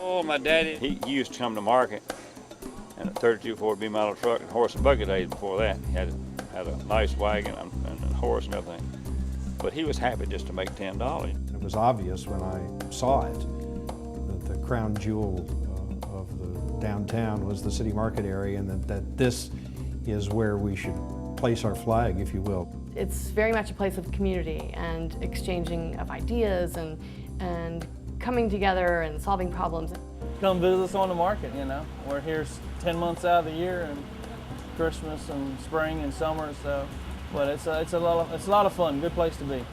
Oh, my daddy, he used to come to market in a 32 Ford B-model truck and horse and buggy days before that. He had a nice wagon and a horse and everything. But he was happy just to make $10. It was obvious when I saw it that the crown jewel of the downtown was the city market area, and that this is where we should place our flag, if you will. It's very much a place of community and exchanging of ideas and coming together and solving problems. Come visit us on the market, you know. We're here 10 months out of the year, and Christmas and spring and summer, so. But it's a lot of fun, good place to be.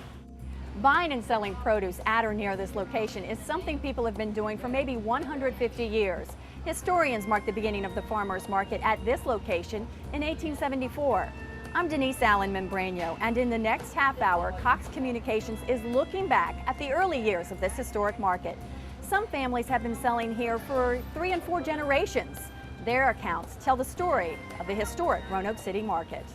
Buying and selling produce at or near this location is something people have been doing for maybe 150 years. Historians mark the beginning of the farmers market at this location in 1874. I'm Denise Allen Membrano, and in the next half hour, Cox Communications is looking back at the early years of this historic market. Some families have been selling here for 3 and 4 generations. Their accounts tell the story of the historic Roanoke City Market.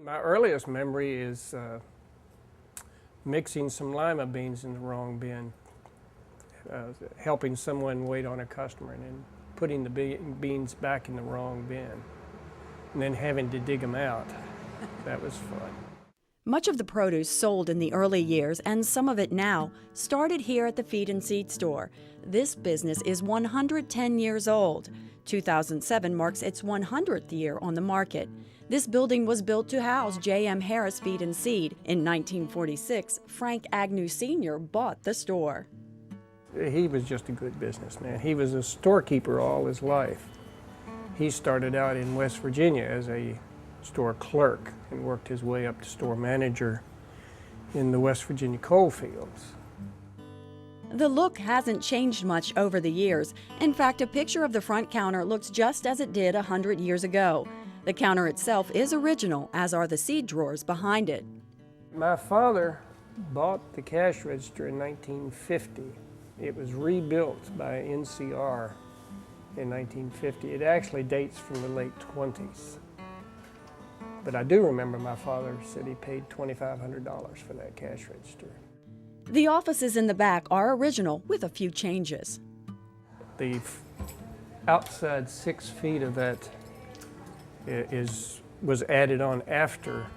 My earliest memory is mixing some lima beans in the wrong bin, helping someone wait on a customer and then putting the beans back in the wrong bin and then having to dig them out. That was fun. Much of the produce sold in the early years, and some of it now, started here at the Feed and Seed store. This business is 110 years old. 2007 marks its 100th year on the market. This building was built to house J.M. Harris Feed and Seed. In 1946, Frank Agnew Sr. bought the store. He was just a good businessman. He was a storekeeper all his life. He started out in West Virginia as a store clerk and worked his way up to store manager in the West Virginia coal fields. The look hasn't changed much over the years. In fact, a picture of the front counter looks just as it did 100 years ago. The counter itself is original, as are the seed drawers behind it. My father bought the cash register in 1950. It was rebuilt by NCR in 1950. It actually dates from the late 20s. But I do remember my father said he paid $2,500 for that cash register. The offices in the back are original, with a few changes. The outside 6 feet of that was added on after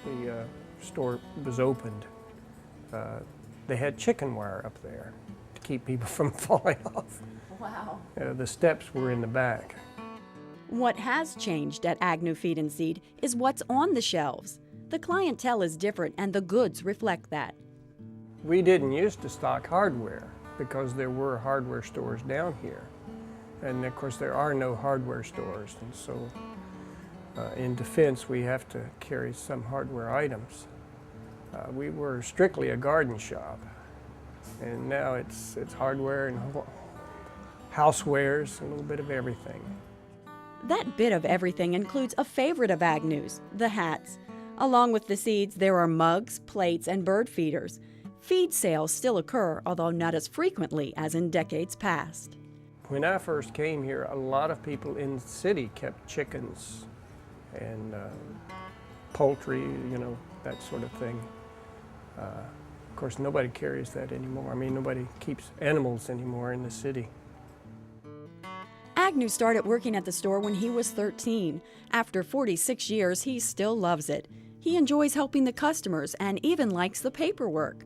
the store was opened. They had chicken wire up there to keep people from falling off. Wow. The steps were in the back. What has changed at Agnew Feed and Seed is what's on the shelves. The clientele is different, and the goods reflect that. We didn't used to stock hardware because there were hardware stores down here. And of course there are no hardware stores, and so in defense we have to carry some hardware items. We were strictly a garden shop, and now it's hardware and housewares, a little bit of everything. That bit of everything includes a favorite of Agnew's, the hats. Along with the seeds, there are mugs, plates, and bird feeders. Feed sales still occur, although not as frequently as in decades past. When I first came here, a lot of people in the city kept chickens and poultry, you know, that sort of thing. Of course, nobody carries that anymore. I mean, nobody keeps animals anymore in the city. Agnew started working at the store when he was 13. After 46 years, he still loves it. He enjoys helping the customers and even likes the paperwork.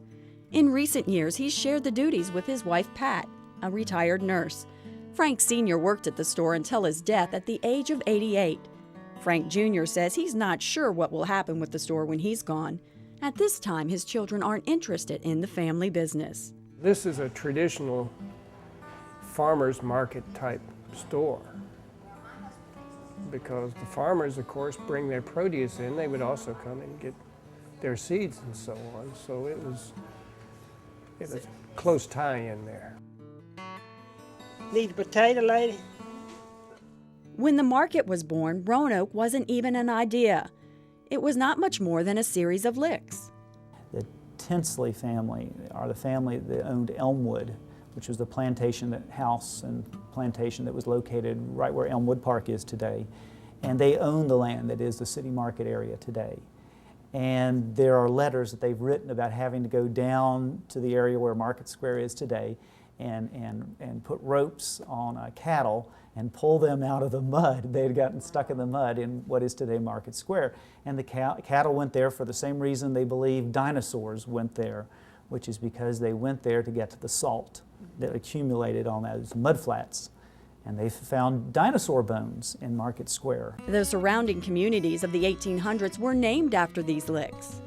In recent years, he's shared the duties with his wife, Pat, a retired nurse. Frank Sr. worked at the store until his death at the age of 88. Frank Jr. says he's not sure what will happen with the store when he's gone. At this time, his children aren't interested in the family business. This is a traditional farmer's market type store because the farmers, of course, bring their produce in. They would also come and get their seeds and so on. So it was It's a close tie-in there. Need a potato, lady? When the market was born, Roanoke wasn't even an idea. It was not much more than a series of licks. The Tinsley family are the family that owned Elmwood, which was the house and plantation that was located right where Elmwood Park is today. And they own the land that is the city market area today. And there are letters that they've written about having to go down to the area where Market Square is today and put ropes on cattle and pull them out of the mud. They had gotten stuck in the mud in what is today Market Square. And the cattle went there for the same reason they believe dinosaurs went there, which is because they went there to get to the salt that accumulated on those mud flats. And they found dinosaur bones in Market Square. The surrounding communities of the 1800s were named after these licks.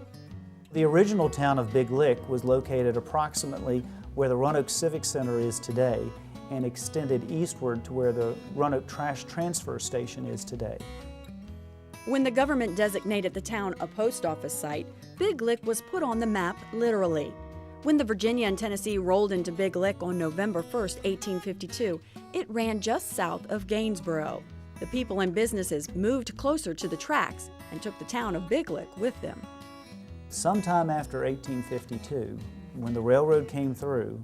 The original town of Big Lick was located approximately where the Roanoke Civic Center is today and extended eastward to where the Roanoke Trash Transfer Station is today. When the government designated the town a post office site, Big Lick was put on the map literally. When the Virginia and Tennessee rolled into Big Lick on November 1st, 1852, it ran just south of Gainesboro. The people and businesses moved closer to the tracks and took the town of Big Lick with them. Sometime after 1852, when the railroad came through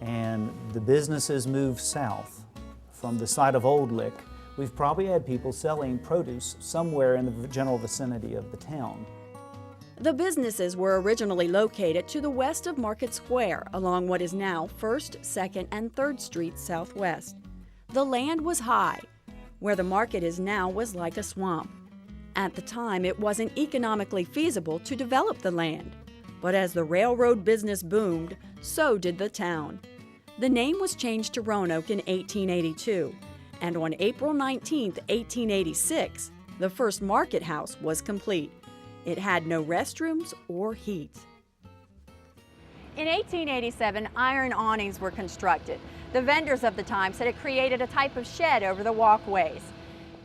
and the businesses moved south from the site of Old Lick, we've probably had people selling produce somewhere in the general vicinity of the town. The businesses were originally located to the west of Market Square along what is now 1st, 2nd, and 3rd Streets Southwest. The land was high. Where the market is now was like a swamp. At the time, it wasn't economically feasible to develop the land. But as the railroad business boomed, so did the town. The name was changed to Roanoke in 1882, and on April 19, 1886, the first market house was complete. It had no restrooms or heat. In 1887, iron awnings were constructed. The vendors of the time said it created a type of shed over the walkways.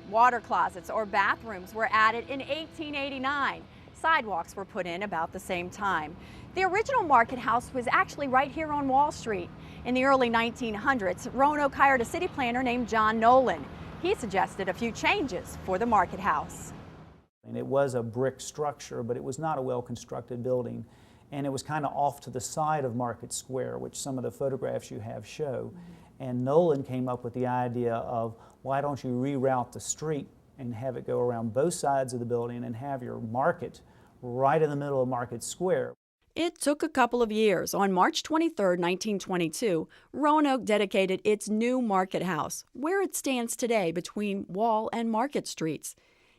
Water closets or bathrooms were added in 1889. Sidewalks were put in about the same time. The original market house was actually right here on Wall Street. In the early 1900s, Roanoke hired a city planner named John Nolan. He suggested a few changes for the market house. And it was a brick structure, but it was not a well-constructed building. And it was kind of off to the side of Market Square, which some of the photographs you have show. And Nolan came up with the idea of, why don't you reroute the street and have it go around both sides of the building and have your market right in the middle of Market Square. It took a couple of years. On March 23, 1922, Roanoke dedicated its new market house, where it stands today between Wall and Market Streets.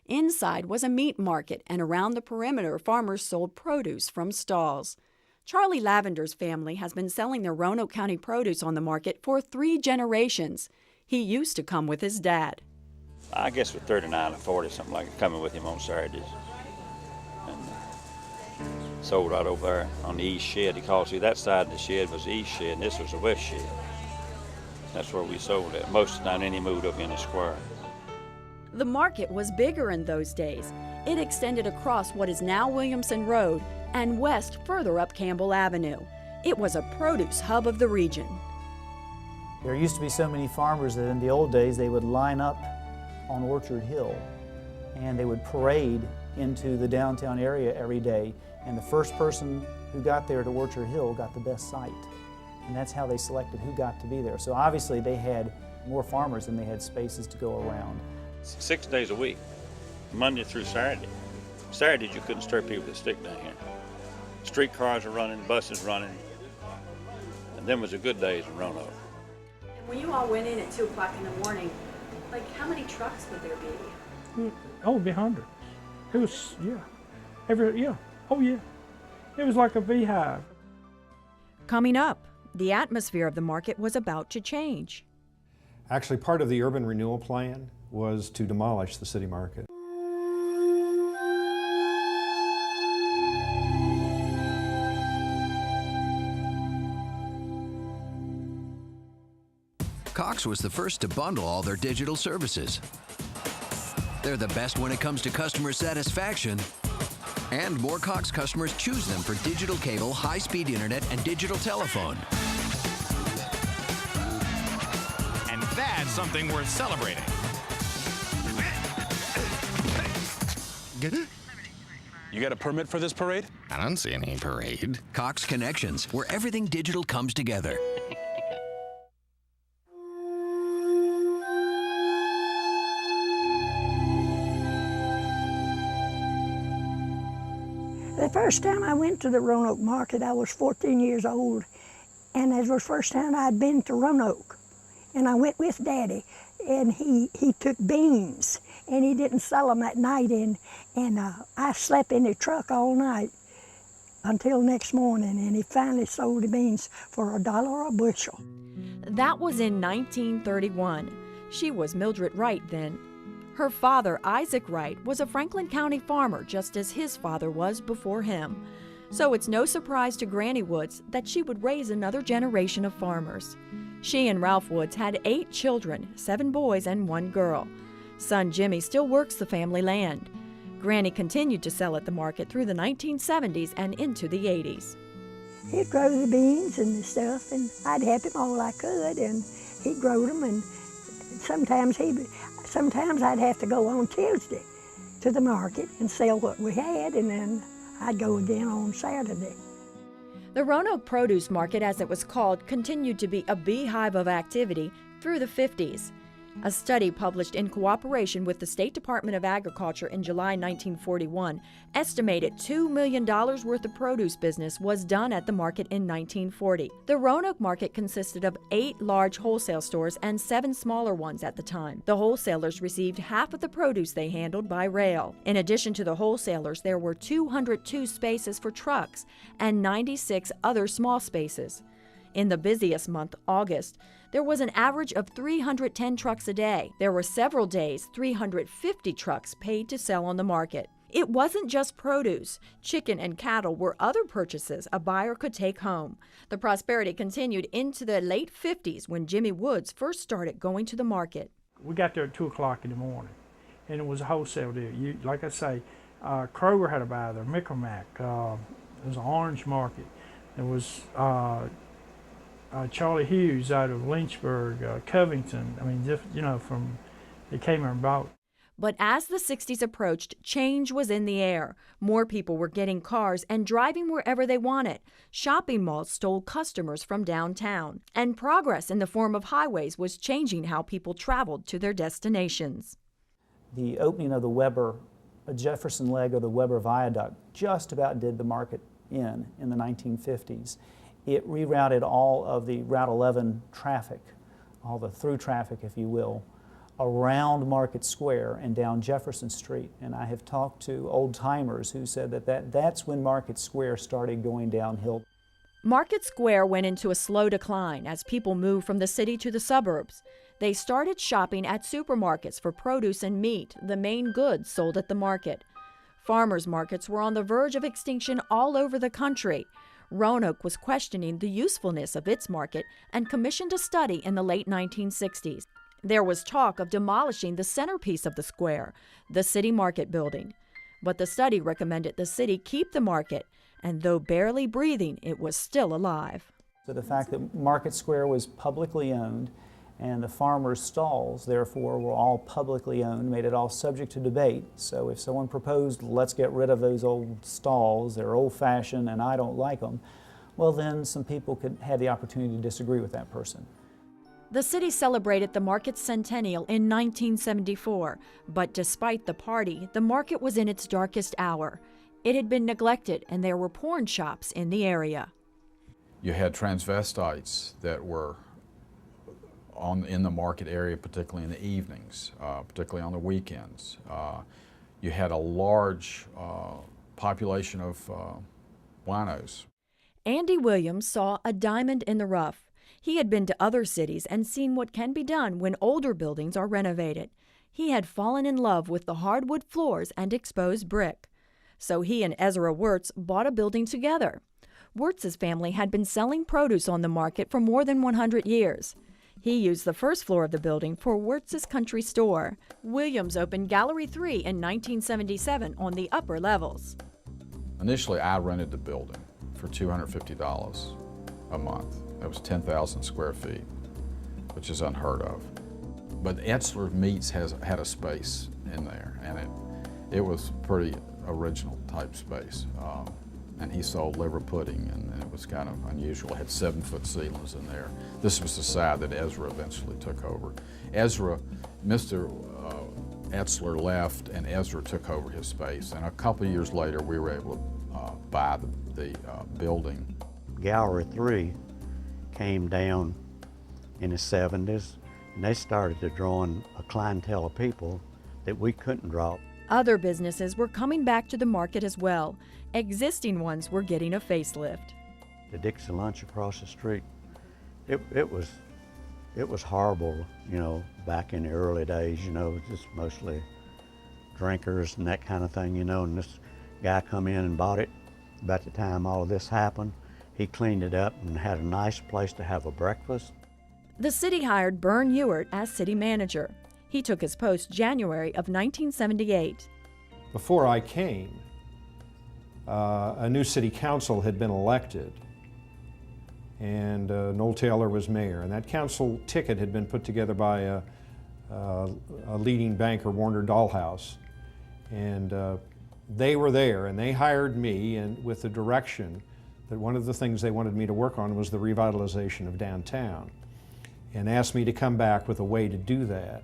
Inside was a meat market, and around the perimeter, farmers sold produce from stalls. Charlie Lavender's family has been selling their Roanoke County produce on the market for 3 generations. He used to come with his dad. I guess with 39 or 40, something like that, coming with him on Saturdays. And sold right over there on the east shed. Because see, that side of the shed was the east shed, and this was the west shed. That's where we sold it most of the time, then he moved up in the square. The market was bigger in those days. It extended across what is now Williamson Road and west further up Campbell Avenue. It was a produce hub of the region. There used to be so many farmers that in the old days they would line up on Orchard Hill and they would parade into the downtown area every day, and the first person who got there to Orchard Hill got the best site. And that's how they selected who got to be there. So obviously they had more farmers than they had spaces to go around. 6 days a week, Monday through Saturday. Saturdays you couldn't stir people to stick down here. Streetcars were running, buses running, and them was the good days in Roanoke. When you all went in at 2 o'clock in the morning, like how many trucks would there be? Oh, it'd be 100. It was, yeah. Oh, yeah. It was like a beehive. Coming up, the atmosphere of the market was about to change. Actually, part of the urban renewal plan was to demolish the city market. Cox was the first to bundle all their digital services. They're the best when it comes to customer satisfaction And more Cox customers choose them for digital cable, high-speed internet, and digital telephone. And that's something worth celebrating. You got a permit for this parade? I don't see any parade. Cox Connections, where everything digital comes together. The first time I went to the Roanoke market, I was 14 years old, and that was the first time I'd been to Roanoke. And I went with Daddy, and he took beans, and he didn't sell them at night, and I slept in the truck all night until next morning, and he finally sold the beans for $1 a bushel. That was in 1931. She was Mildred Wright then. Her father, Isaac Wright, was a Franklin County farmer just as his father was before him. So it's no surprise to Granny Woods that she would raise another generation of farmers. She and Ralph Woods had 8 children, 7 boys and 1 girl. Son Jimmy still works the family land. Granny continued to sell at the market through the 1970s and into the 80s. He'd grow the beans and the stuff, and I'd help him all I could, and he'd grow them, and sometimes I'd have to go on Tuesday to the market and sell what we had, and then I'd go again on Saturday. The Roanoke Produce Market, as it was called, continued to be a beehive of activity through the 50s. A study published in cooperation with the State Department of Agriculture in July 1941 estimated $2 million worth of produce business was done at the market in 1940. The Roanoke market consisted of 8 large wholesale stores and 7 smaller ones at the time. The wholesalers received half of the produce they handled by rail. In addition to the wholesalers, there were 202 spaces for trucks and 96 other small spaces. In the busiest month, August, there was an average of 310 trucks a day. There were several days 350 trucks paid to sell on the market. It wasn't just produce. Chicken and cattle were other purchases a buyer could take home. The prosperity continued into the late 50s when Jimmy Woods first started going to the market. We got there at 2 o'clock in the morning, and it was a wholesale deal. Like I say, Kroger had a buy there, Micromack. It was an orange market. There was Charlie Hughes out of Lynchburg, Covington. I mean, just, they came here and bought. But as the 60s approached, change was in the air. More people were getting cars and driving wherever they wanted. Shopping malls stole customers from downtown. And progress in the form of highways was changing how people traveled to their destinations. The opening of the Weber, a Jefferson leg of the Weber Viaduct, just about did the market in the 1950s. It rerouted all of the Route 11 traffic, all the through traffic, if you will, around Market Square and down Jefferson Street. And I have talked to old-timers who said that's when Market Square started going downhill. Market Square went into a slow decline as people moved from the city to the suburbs. They started shopping at supermarkets for produce and meat, the main goods sold at the market. Farmers markets were on the verge of extinction all over the country. Roanoke was questioning the usefulness of its market and commissioned a study in the late 1960s. There was talk of demolishing the centerpiece of the square, the city market building. But the study recommended the city keep the market, and though barely breathing, it was still alive. So the fact that Market Square was publicly owned and the farmers' stalls, therefore, were all publicly owned, made it all subject to debate. So if someone proposed, let's get rid of those old stalls, they're old-fashioned and I don't like them, well then some people could have the opportunity to disagree with that person. The city celebrated the market's centennial in 1974, but despite the party, the market was in its darkest hour. It had been neglected and there were porn shops in the area. You had transvestites that were in the market area, particularly in the evenings, particularly on the weekends. You had a large population of winos. Andy Williams saw a diamond in the rough. He had been to other cities and seen what can be done when older buildings are renovated. He had fallen in love with the hardwood floors and exposed brick. So he and Ezra Wirtz bought a building together. Wirtz's family had been selling produce on the market for more than 100 years. He used the first floor of the building for Wirtz's country store. Williams opened Gallery 3 in 1977 on the upper levels. Initially, I rented the building for $250 a month. That was 10,000 square feet, which is unheard of. But Etzler Meats had a space in there, and it was pretty original type space. And he sold liver pudding, and it was kind of unusual. It had 7-foot ceilings in there. This was the side that Ezra eventually took over. Mr. Etzler left, and Ezra took over his space. And a couple of years later, we were able to buy the building. Gallery 3 came down in the 70s, and they started to drawing a clientele of people that we couldn't draw. Other businesses were coming back to the market as well. Existing ones were getting a facelift. The Dixie Lunch across the street, it was horrible, you know, back in the early days, you know, just mostly drinkers and that kind of thing, you know, and this guy come in and bought it. About the time all of this happened, he cleaned it up and had a nice place to have a breakfast. The city hired Bern Ewart as city manager. He took his post January of 1978. Before I came, a new city council had been elected, and Noel Taylor was mayor, and that council ticket had been put together by a leading banker, Warner Dollhouse, and they were there, and they hired me, and with the direction that one of the things they wanted me to work on was the revitalization of downtown, and asked me to come back with a way to do that.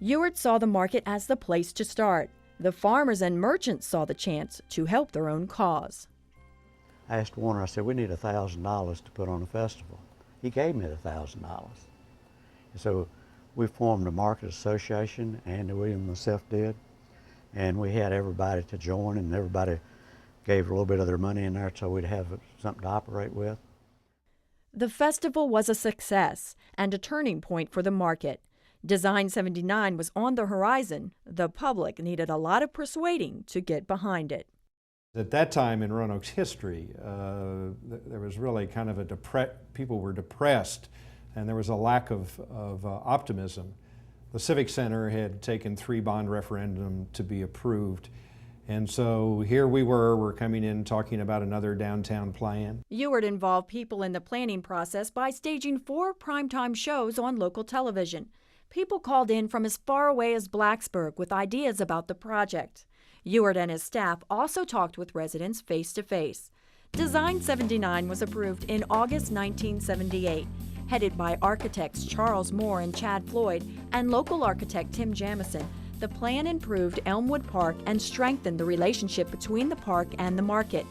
Ewart saw the market as the place to start. The farmers and merchants saw the chance to help their own cause. I asked Warner, I said, we need $1,000 to put on a festival. He gave me the $1,000. So we formed a market association, Andy Williams and myself did, and we had everybody to join, and everybody gave a little bit of their money in there so we'd have something to operate with. The festival was a success and a turning point for the market. Design 79 was on the horizon. The public needed a lot of persuading to get behind it. At that time in Roanoke's history, there was really kind of people were depressed, and there was a lack of optimism. The Civic Center had taken 3 bond referendum to be approved, and so here we're coming in talking about another downtown plan. Ewart involved people in the planning process by staging 4 primetime shows on local television. People called in from as far away as Blacksburg with ideas about the project. Ewart and his staff also talked with residents face-to-face. Design 79 was approved in August 1978, headed by architects Charles Moore and Chad Floyd and local architect Tim Jamison. The plan improved Elmwood Park and strengthened the relationship between the park and the market.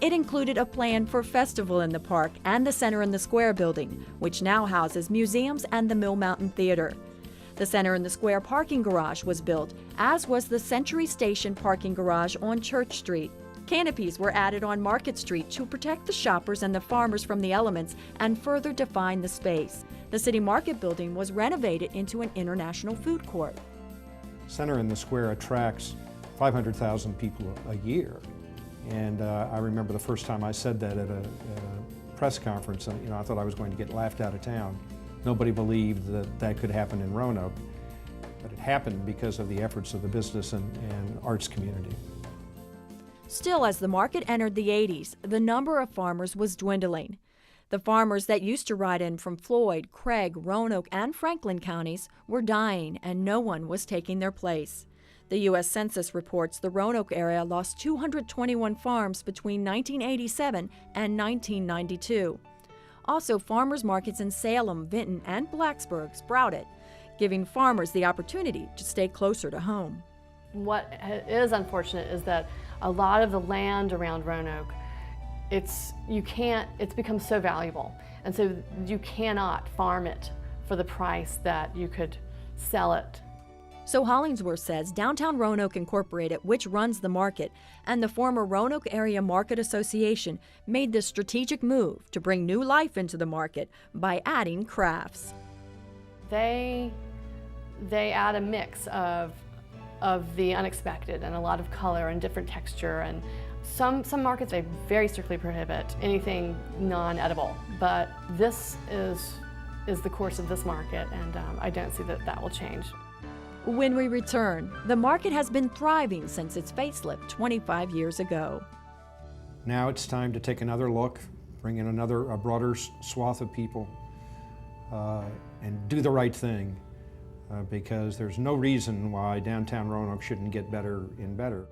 It included a plan for festival in the park and the Center in the Square building, which now houses museums and the Mill Mountain Theater. The Center in the Square parking garage was built, as was the Century Station parking garage on Church Street. Canopies were added on Market Street to protect the shoppers and the farmers from the elements and further define the space. The City Market building was renovated into an international food court. Center in the Square attracts 500,000 people a year. And I remember the first time I said that at a press conference, you know, I thought I was going to get laughed out of town. Nobody believed that that could happen in Roanoke, but it happened because of the efforts of the business and arts community. Still, as the market entered the 80s, the number of farmers was dwindling. The farmers that used to ride in from Floyd, Craig, Roanoke, and Franklin counties were dying, and no one was taking their place. The U.S. Census reports the Roanoke area lost 221 farms between 1987 and 1992. Also, farmers markets in Salem, Vinton, and Blacksburg sprouted, giving farmers the opportunity to stay closer to home. What is unfortunate is that a lot of the land around Roanoke, it's become so valuable, and so you cannot farm it for the price that you could sell it. So Hollingsworth says downtown Roanoke Incorporated, which runs the market, and the former Roanoke Area Market Association made the strategic move to bring new life into the market by adding crafts. They add a mix of the unexpected and a lot of color and different texture, and some markets they very strictly prohibit anything non-edible, but this is the course of this market, and I don't see that will change. When we return, the market has been thriving since its facelift 25 years ago. Now it's time to take another look, bring in a broader swath of people, and do the right thing, because there's no reason why downtown Roanoke shouldn't get better and better.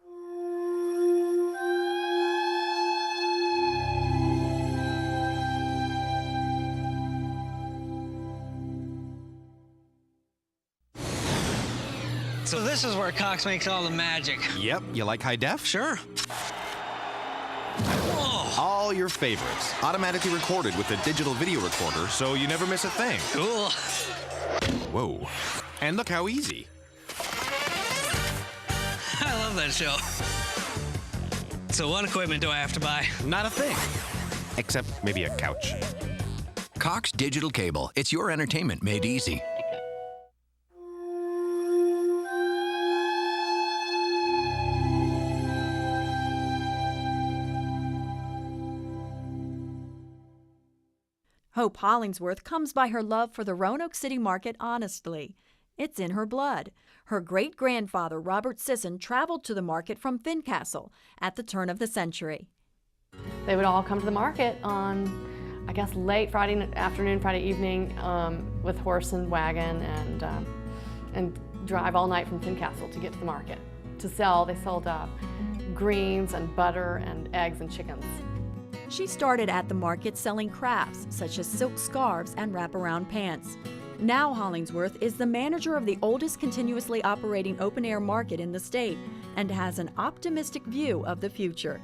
So this is where Cox makes all the magic. Yep, you like high def? Sure. Whoa. All your favorites, automatically recorded with a digital video recorder, so you never miss a thing. Cool. Whoa. And look how easy. I love that show. So what equipment do I have to buy? Not a thing. Except maybe a couch. Cox Digital Cable. It's your entertainment made easy. Hope Hollingsworth comes by her love for the Roanoke City Market honestly. It's in her blood. Her great-grandfather, Robert Sisson, traveled to the market from Fincastle at the turn of the century. They would all come to the market on, I guess, late Friday afternoon, Friday evening, with horse and wagon, and drive all night from Fincastle to get to the market. To sell, they sold greens and butter and eggs and chickens. She started at the market selling crafts such as silk scarves and wraparound pants. Now Hollingsworth is the manager of the oldest continuously operating open-air market in the state and has an optimistic view of the future.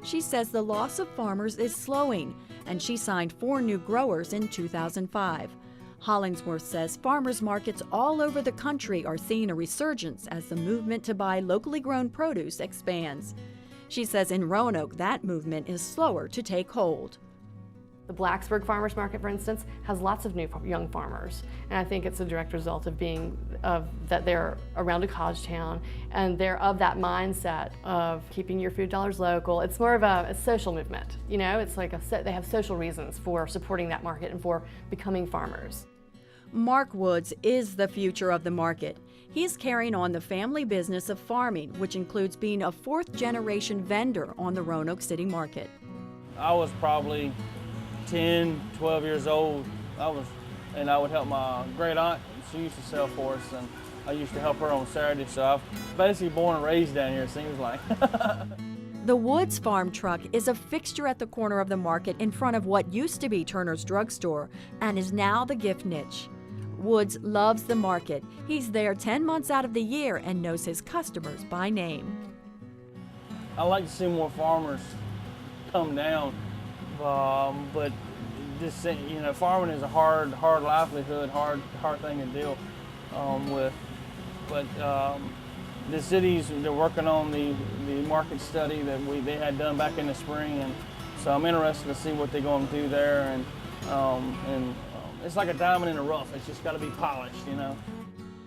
She says the loss of farmers is slowing, and she signed 4 new growers in 2005. Hollingsworth says farmers markets all over the country are seeing a resurgence as the movement to buy locally grown produce expands. She says in Roanoke, that movement is slower to take hold. The Blacksburg Farmers Market, for instance, has lots of new young farmers, and I think it's a direct result of that they're around a college town, and they're of that mindset of keeping your food dollars local. It's more of a social movement, you know. It's like they have social reasons for supporting that market and for becoming farmers. Mark Woods is the future of the market. He's carrying on the family business of farming, which includes being a 4th-generation vendor on the Roanoke City Market. I was probably 10, 12 years old. And I would help my great aunt. She used to sell for us, and I used to help her on Saturday. So I'm basically born and raised down here, it seems like. The Woods farm truck is a fixture at the corner of the market in front of what used to be Turner's Drugstore and is now the gift niche. Woods loves the market. He's there 10 months out of the year and knows his customers by name. I like to see more farmers come down, but this, you know, farming is a hard livelihood, hard thing to deal with. But the cities, they're working on the market study that they had done back in the spring, and so I'm interested to see what they're going to do there, and it's like a diamond in the rough. It's just got to be polished, you know.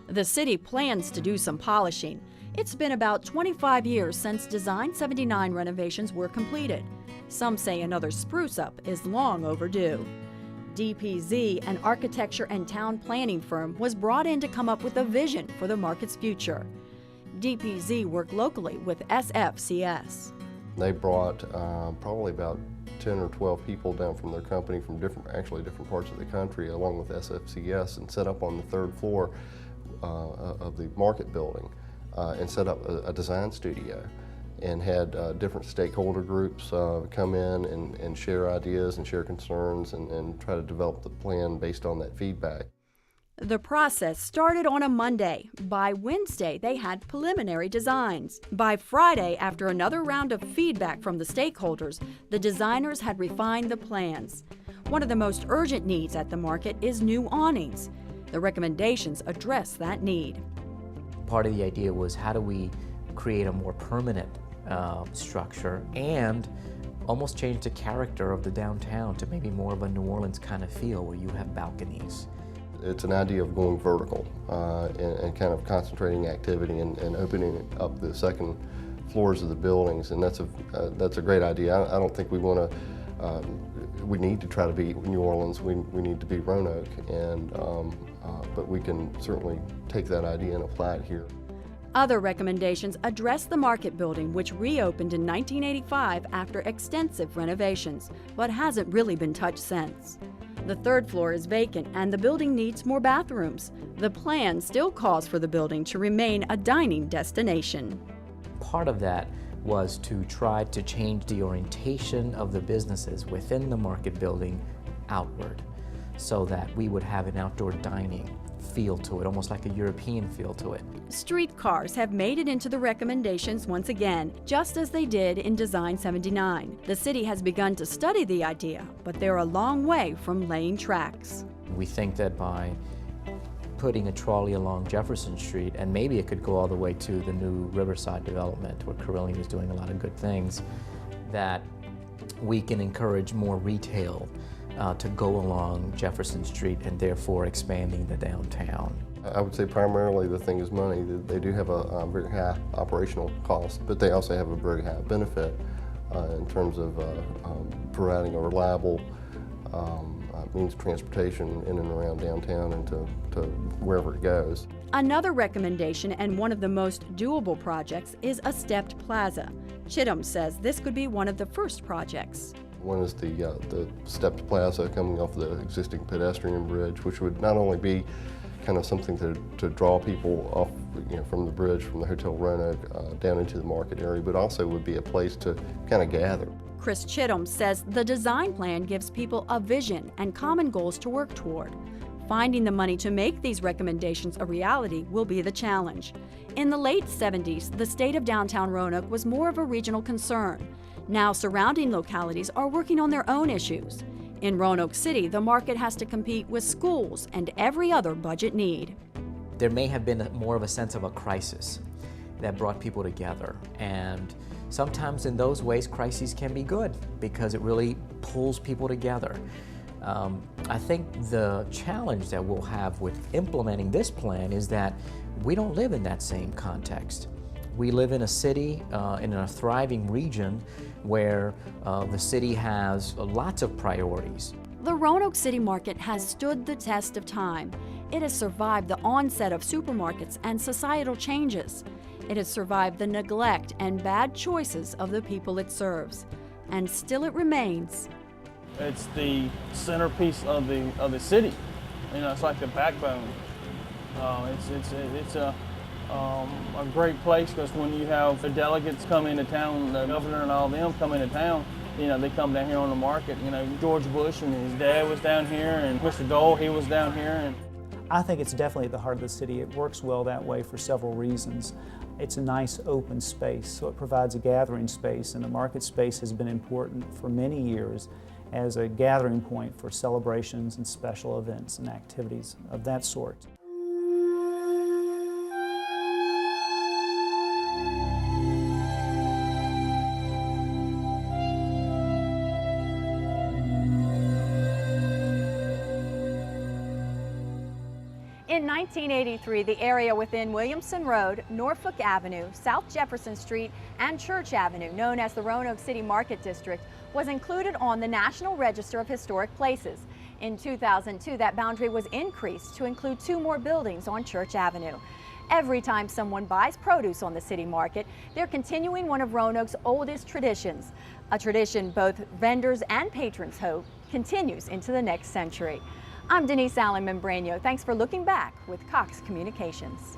The city plans to do some polishing. It's been about 25 years since Design 79 renovations were completed. Some say another spruce up is long overdue. DPZ, an architecture and town planning firm, was brought in to come up with a vision for the market's future. DPZ worked locally with SFCS. They brought probably about 10 or 12 people down from their company from different parts of the country, along with SFCS, and set up on the 3rd floor of the market building and set up a design studio, and had different stakeholder groups come in and share ideas and share concerns and try to develop the plan based on that feedback. The process started on a Monday. By Wednesday, they had preliminary designs. By Friday, after another round of feedback from the stakeholders, the designers had refined the plans. One of the most urgent needs at the market is new awnings. The recommendations address that need. Part of the idea was, how do we create a more permanent structure and almost change the character of the downtown to maybe more of a New Orleans kind of feel, where you have balconies. It's an idea of going vertical and kind of concentrating activity and opening up the second floors of the buildings, and that's a great idea. I don't think we want to. We need to try to be New Orleans. We need to be Roanoke, and but we can certainly take that idea and apply it here. Other recommendations address the market building, which reopened in 1985 after extensive renovations, but hasn't really been touched since. The third floor is vacant and the building needs more bathrooms. The plan still calls for the building to remain a dining destination. Part of that was to try to change the orientation of the businesses within the market building outward, so that we would have an outdoor dining feel to it, almost like a European feel to it. Streetcars have made it into the recommendations once again, just as they did in Design 79. The city has begun to study the idea, but they're a long way from laying tracks. We think that by putting a trolley along Jefferson Street, and maybe it could go all the way to the new Riverside development where Carillion is doing a lot of good things, that we can encourage more retail to go along Jefferson Street and therefore expanding the downtown. I would say primarily the thing is money. They do have a very high operational cost, but they also have a very high benefit in terms of providing a reliable means of transportation in and around downtown and to wherever it goes. Another recommendation, and one of the most doable projects, is a stepped plaza. Chittum says this could be one of the first projects. One is the stepped plaza coming off the existing pedestrian bridge, which would not only be kind of something to draw people off, from the bridge, from the Hotel Roanoke down into the market area, but also would be a place to kind of gather. Chris Chittum says the design plan gives people a vision and common goals to work toward. Finding the money to make these recommendations a reality will be the challenge. In the late 70s, the state of downtown Roanoke was more of a regional concern. Now surrounding localities are working on their own issues. In Roanoke City, the market has to compete with schools and every other budget need. There may have been more of a sense of a crisis that brought people together, and sometimes in those ways crises can be good because it really pulls people together. I think the challenge that we'll have with implementing this plan is that we don't live in that same context. We live in a city, in a thriving region where the city has lots of priorities. The Roanoke City Market has stood the test of time. It has survived the onset of supermarkets and societal changes. It has survived the neglect and bad choices of the people it serves. And still it remains. It's the centerpiece of the city. It's like the backbone. It's a great place because when you have the delegates come into town, the governor and all them come into town, they come down here on the market. George Bush and his dad was down here, and Mr. Dole, he was down here. And I think it's definitely at the heart of the city. It works well that way for several reasons. It's a nice open space, so it provides a gathering space, and the market space has been important for many years as a gathering point for celebrations and special events and activities of that sort. In 1983, the area within Williamson Road, Norfolk Avenue, South Jefferson Street, and Church Avenue, known as the Roanoke City Market District, was included on the National Register of Historic Places. In 2002, that boundary was increased to include 2 more buildings on Church Avenue. Every time someone buys produce on the city market, they're continuing one of Roanoke's oldest traditions, a tradition both vendors and patrons hope continues into the next century. I'm Denise Allen Membranio. Thanks for looking back with Cox Communications.